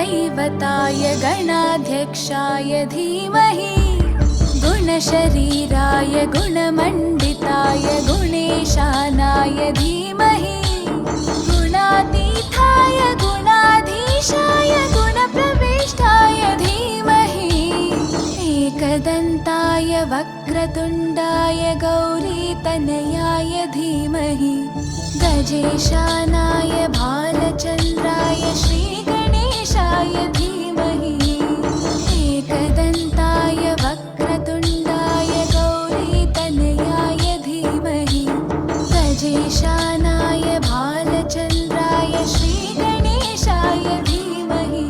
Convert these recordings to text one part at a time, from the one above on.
गुरुदैवताय गणाध्यक्षाय धीमहि गुणशरीराय गुणमण्डिताय गुणेशानाय धीमहि गुणातीताय गुणाधीशाय गुणप्रविष्टाय धीमहि एकदन्ताय वक्रतुण्डाय गौरीतनयाय धीमहि गजेशानाय भालचन्द्राय श्रीगणेशाय धीमहि एकदन्ताय वक्रतुण्डाय गौरीतनयाय धीमहि गजेशानाय भालचन्द्राय श्रीगणेशाय धीमहि।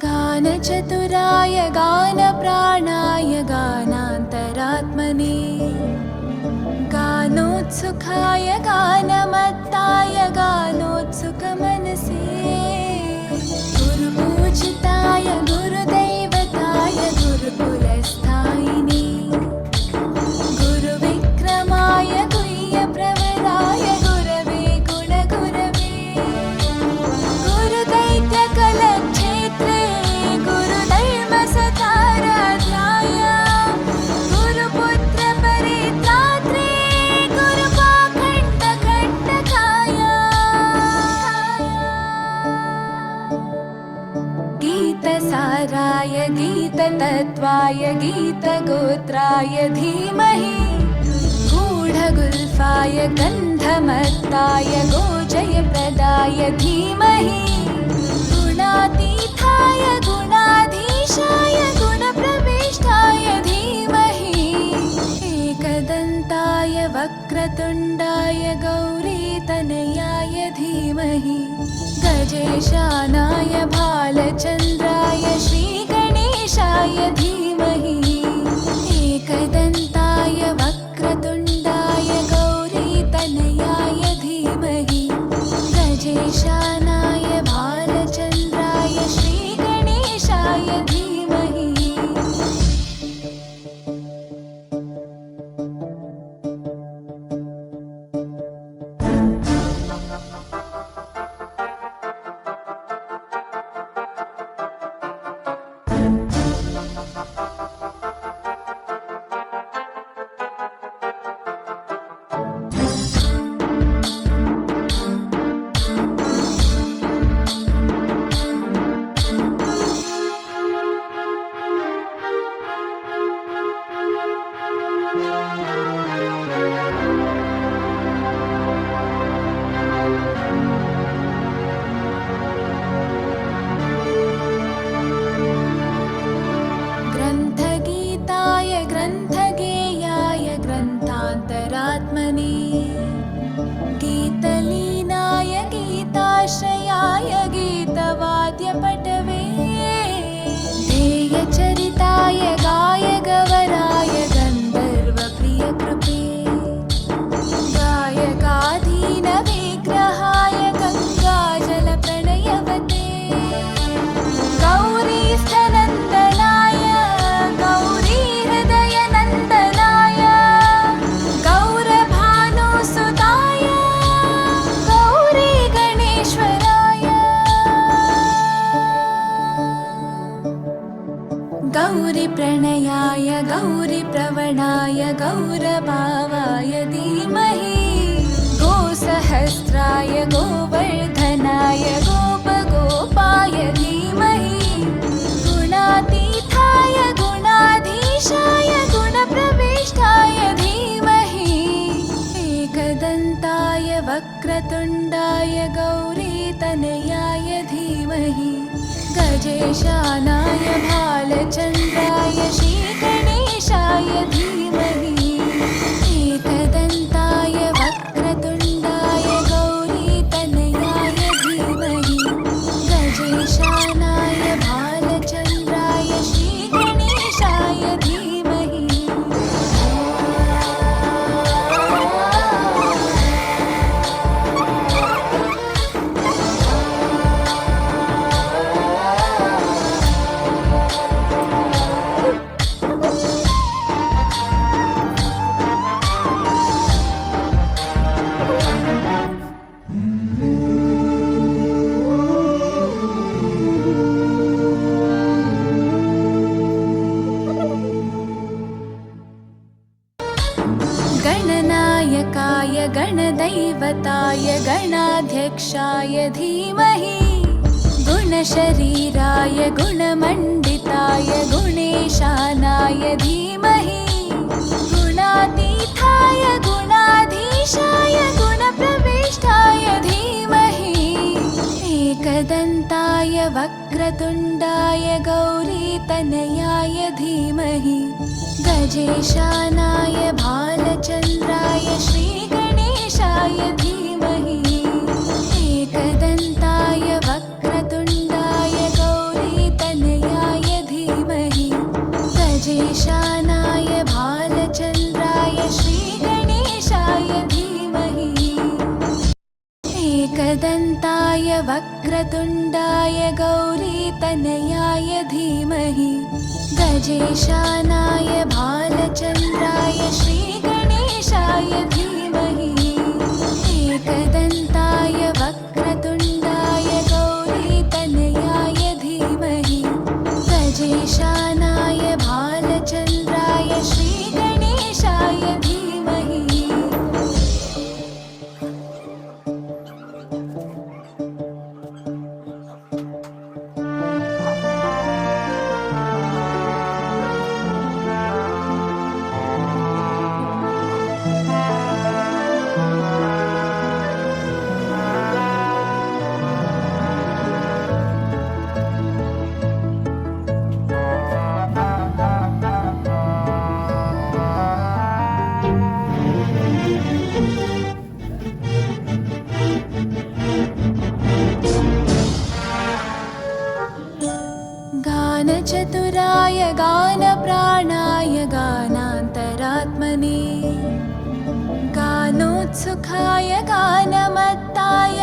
गानचतुराय गानप्राणाय गानान्तरात्मने गानोत्सुकाय गानमत्ताय गानोत्सुकमनसे गुरुपूजिताय गुरुदैवताय गुरुकुलस्थायिने गुरुविक्रमाय गुह्यप्रवराय गुरवे गुणगुरवे गुरुदैत्यकलक्षेत्रे गुरुधर्मसताराध्याय गुरुपुत्रपरित्रात्रे गुरुपाखण्डकण्टकाय गीतसाराय गीततत्त्वाय गीतगोत्राय धीमहि गूढगुल्फाय गन्धमत्ताय गोजयप्रदाय धीमहि गुणातीताय गुणाधीशाय गुणप्रविष्टाय धीमहि एकदन्ताय वक्रतुण्डाय गौरीतनयाय धीमहि गजेशानाय भालचन्द्राय श्रीगणेशाय धीमहि एकदन्ताय वक्रतुण्डाय गौरीतनयाय धीमहि गजेशानाय भालचन्द्राय श्रीगणेशाय धीमहि। ग्रन्थगीताय ग्रन्थगेयाय ग्रन्थान्तरात्मने गीतलीनाय गीताश्रयाय गीतवाद्यपटवे ध्येयचरिताय गायगवराय गन्धर्वप्रियकृपे गायकाधीनविग्रहाय गङ्गाजलप्रणयवते गौरीस्थनन्दनाय गौरीहृदयनन्दनाय गौरभानुसुताय गौरीगणेश्वराय गौरीप्रणयाय गौरीप्रवणाय गौरभावाय धीमहि गोसहस्राय गोवर्धनाय गोपगोपाय धीमहि गुणातीताय गुणाधीशाय गुणप्रविष्टाय धीमहि एकदन्ताय वक्रतुण्डाय गौरीतनयाय धीमहि गजेशानाय भालचन्द्राय श्रीगणेशाय धीमहि गुणदैवताय गणाध्यक्षाय धीमहि गुणशरीराय गुणमण्डिताय गुणेशानाय धीमहि गुणातीताय गुणाधीशाय गुणप्रविष्टाय धीमहि एकदन्ताय वक्रतुण्डाय गौरीतनयाय धीमहि गजेशानाय भालचन्द्राय श्रीगणेशाय धीमहि एकदन्ताय वक्रतुण्डाय गौरीतनयाय धीमहि गजेशानाय भालचन्द्राय श्रीगणेशाय धीमहि एकदन्ताय वक्रतुण्डाय गौरीतनयाय धीमहि गजेशानाय भालचन्द्राय श्रीगणेशाय धीमहि एकदन्ताय वक्रतुण्डाय गौरीतनयाय धीमहि गजेशानाय भालचन्द्राय श्रीगणेशाय धीमहि गानचतुराय गानप्राणाय गानान्तरात्मने गानोत्सुकाय गानमत्ताय